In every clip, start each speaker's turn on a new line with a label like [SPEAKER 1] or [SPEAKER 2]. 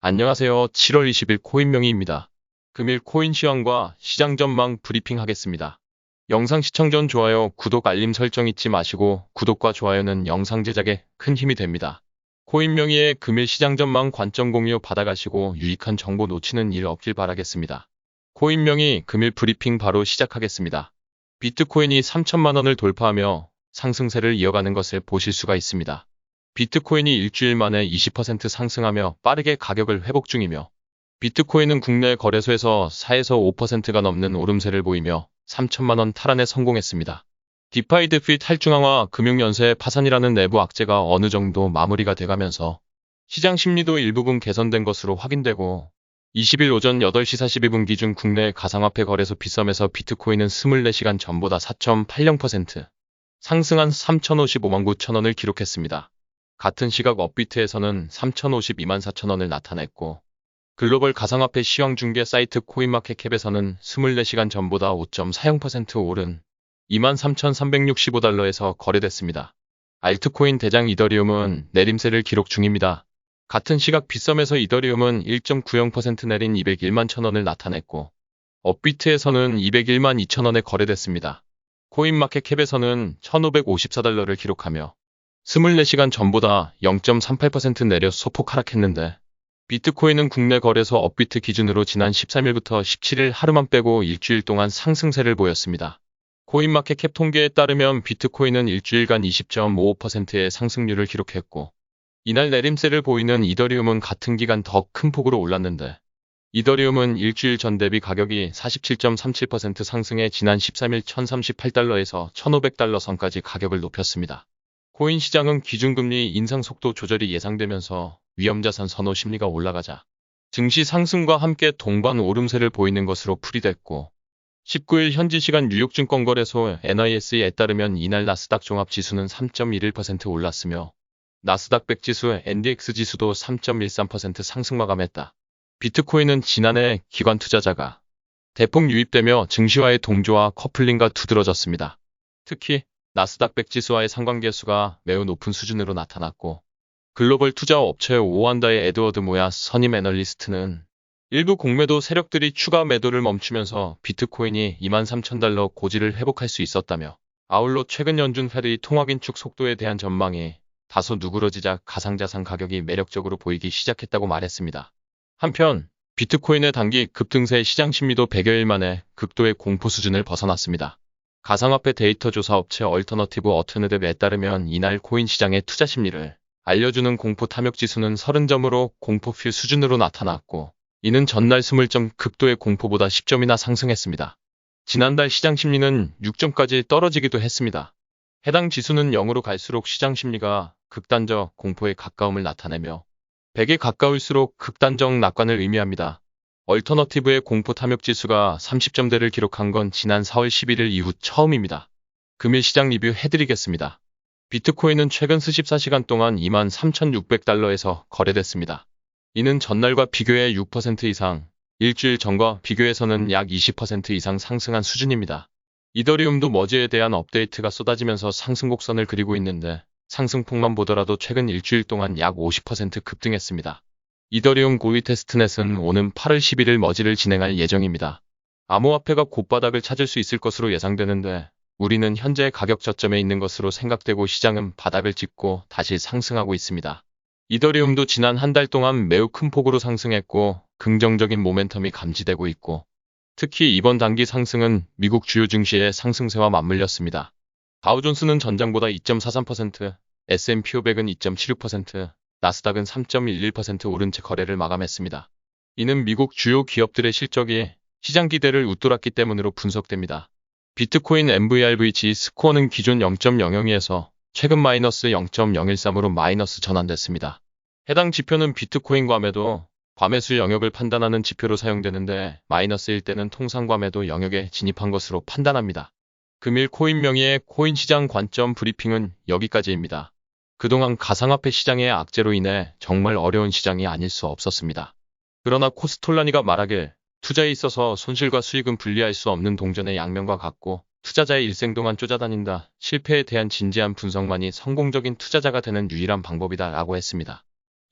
[SPEAKER 1] 안녕하세요. 7월 20일 코인명의입니다. 금일 코인 시황과 시장 전망 브리핑 하겠습니다. 영상 시청 전 좋아요, 구독, 알림 설정 잊지 마시고 구독과 좋아요는 영상 제작에 큰 힘이 됩니다. 코인명의의 금일 시장 전망 관점 공유 받아가시고 유익한 정보 놓치는 일 없길 바라겠습니다. 코인명의 금일 브리핑 바로 시작하겠습니다. 비트코인이 3천만 원을 돌파하며 상승세를 이어가는 것을 보실 수가 있습니다. 비트코인이 일주일 만에 20% 상승하며 빠르게 가격을 회복 중이며 비트코인은 국내 거래소에서 4에서 5%가 넘는 오름세를 보이며 3천만 원 탈환에 성공했습니다. 디파이 드피 탈중앙화 금융연쇄 파산이라는 내부 악재가 어느 정도 마무리가 돼가면서 시장 심리도 일부분 개선된 것으로 확인되고 20일 오전 8시 42분 기준 국내 가상화폐 거래소 빗썸에서 비트코인은 24시간 전보다 4.80% 상승한 3,055만 9천 원을 기록했습니다. 같은 시각 업비트에서는 3,052만 4천 원을 나타냈고 글로벌 가상화폐 시황 중개 사이트 코인마켓캡에서는 24시간 전보다 5.40% 오른 23,365달러에서 거래됐습니다. 알트코인 대장 이더리움은 내림세를 기록 중입니다. 같은 시각 빗썸에서 이더리움은 1.90% 내린 201만 1천 원을 나타냈고 업비트에서는 201만 2천 원에 거래됐습니다. 코인마켓캡에서는 1,554달러를 기록하며 24시간 전보다 0.38% 내려 소폭 하락했는데 비트코인은 국내 거래소 업비트 기준으로 지난 13일부터 17일 하루만 빼고 일주일 동안 상승세를 보였습니다. 코인마켓캡 통계에 따르면 비트코인은 일주일간 20.55%의 상승률을 기록했고 이날 내림세를 보이는 이더리움은 같은 기간 더 큰 폭으로 올랐는데 이더리움은 일주일 전 대비 가격이 47.37% 상승해 지난 13일 1,038달러에서 1,500달러 선까지 가격을 높였습니다. 코인 시장은 기준금리 인상 속도 조절이 예상되면서 위험자산 선호 심리가 올라가자 증시 상승과 함께 동반 오름세를 보이는 것으로 풀이됐고 19일 현지 시간 뉴욕증권거래소 NYSE에 따르면 이날 나스닥 종합지수는 3.11% 올랐으며 나스닥 100 지수 NDX 지수도 3.13% 상승 마감했다. 비트코인은 지난해 기관 투자자가 대폭 유입되며 증시와의 동조와 커플링과 두드러졌습니다. 특히 나스닥 100 지수와의 상관계수가 매우 높은 수준으로 나타났고 글로벌 투자 업체 오한다의 에드워드 모야 선임 애널리스트는 일부 공매도 세력들이 추가 매도를 멈추면서 비트코인이 23,000달러 고지를 회복할 수 있었다며 아울러 최근 연준 페드의 통화 긴축 속도에 대한 전망이 다소 누그러지자 가상자산 가격이 매력적으로 보이기 시작했다고 말했습니다. 한편 비트코인의 단기 급등세 시장 심리도 100여일 만에 극도의 공포 수준을 벗어났습니다. 가상화폐 데이터 조사 업체 얼터너티브 어터너티브에 따르면 이날 코인 시장의 투자 심리를 알려주는 공포 탐욕 지수는 30점으로 공포필 수준으로 나타났고 이는 전날 20점 극도의 공포보다 10점이나 상승했습니다. 지난달 시장 심리는 6점까지 떨어지기도 했습니다. 해당 지수는 0으로 갈수록 시장 심리가 극단적 공포에 가까움을 나타내며 100에 가까울수록 극단적 낙관을 의미합니다. 얼터너티브의 공포 탐욕 지수가 30점대를 기록한 건 지난 4월 11일 이후 처음입니다. 금일 시장 리뷰 해드리겠습니다. 비트코인은 최근 14시간 동안 23,600달러에서 거래됐습니다. 이는 전날과 비교해 6% 이상, 일주일 전과 비교해서는 약 20% 이상 상승한 수준입니다. 이더리움도 머지에 대한 업데이트가 쏟아지면서 상승 곡선을 그리고 있는데 상승폭만 보더라도 최근 일주일 동안 약 50% 급등했습니다. 이더리움 고위 테스트넷은 오는 8월 11일 머지를 진행할 예정입니다. 암호화폐가 곧바닥을 찾을 수 있을 것으로 예상되는데 우리는 현재 가격 저점에 있는 것으로 생각되고 시장은 바닥을 짚고 다시 상승하고 있습니다. 이더리움도 지난 한 달 동안 매우 큰 폭으로 상승했고 긍정적인 모멘텀이 감지되고 있고 특히 이번 단기 상승은 미국 주요 증시의 상승세와 맞물렸습니다. 다우존스는 전장보다 2.43%, S&P 500은 2.76%, 나스닥은 3.11% 오른 채 거래를 마감했습니다. 이는 미국 주요 기업들의 실적이 시장 기대를 웃돌았기 때문으로 분석됩니다. 비트코인 MVRVG 스코어는 기존 0.002에서 최근 마이너스 0.013으로 마이너스 전환됐습니다. 해당 지표는 비트코인 과매도, 과매수 영역을 판단하는 지표로 사용되는데 마이너스일 때는 통상 과매도 영역에 진입한 것으로 판단합니다. 금일 코인명의의 코인 시장 관점 브리핑은 여기까지입니다. 그동안 가상화폐 시장의 악재로 인해 정말 어려운 시장이 아닐 수 없었습니다. 그러나 코스톨라니가 말하길 투자에 있어서 손실과 수익은 분리할 수 없는 동전의 양면과 같고 투자자의 일생 동안 쫓아다닌다. 실패에 대한 진지한 분석만이 성공적인 투자자가 되는 유일한 방법이다 라고 했습니다.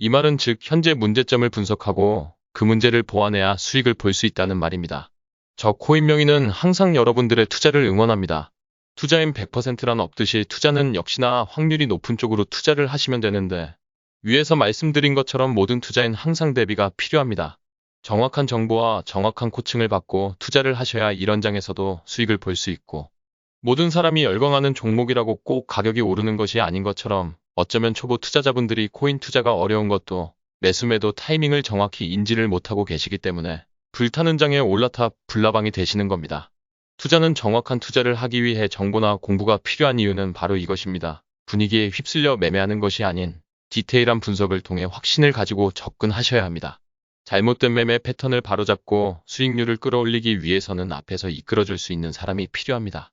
[SPEAKER 1] 이 말은 즉 현재 문제점을 분석하고 그 문제를 보완해야 수익을 볼 수 있다는 말입니다. 저 코인 명의는 항상 여러분들의 투자를 응원합니다. 투자엔 100%란 없듯이 투자는 역시나 확률이 높은 쪽으로 투자를 하시면 되는데 위에서 말씀드린 것처럼 모든 투자엔 항상 대비가 필요합니다. 정확한 정보와 정확한 코칭을 받고 투자를 하셔야 이런 장에서도 수익을 볼 수 있고 모든 사람이 열광하는 종목이라고 꼭 가격이 오르는 것이 아닌 것처럼 어쩌면 초보 투자자분들이 코인 투자가 어려운 것도 매수 매도 타이밍을 정확히 인지를 못하고 계시기 때문에 불타는 장에 올라타 불나방이 되시는 겁니다. 투자는 정확한 투자를 하기 위해 정보나 공부가 필요한 이유는 바로 이것입니다. 분위기에 휩쓸려 매매하는 것이 아닌 디테일한 분석을 통해 확신을 가지고 접근하셔야 합니다. 잘못된 매매 패턴을 바로잡고 수익률을 끌어올리기 위해서는 앞에서 이끌어줄 수 있는 사람이 필요합니다.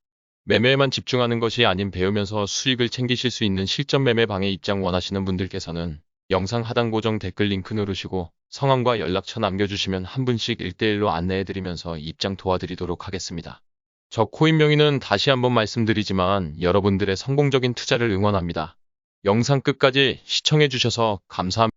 [SPEAKER 1] 매매에만 집중하는 것이 아닌 배우면서 수익을 챙기실 수 있는 실전 매매 방에 입장 원하시는 분들께서는 영상 하단 고정 댓글 링크 누르시고 성함과 연락처 남겨주시면 한 분씩 1대1로 안내해드리면서 입장 도와드리도록 하겠습니다. 저 코인 명의는 다시 한번 말씀드리지만 여러분들의 성공적인 투자를 응원합니다. 영상 끝까지 시청해주셔서 감사합니다.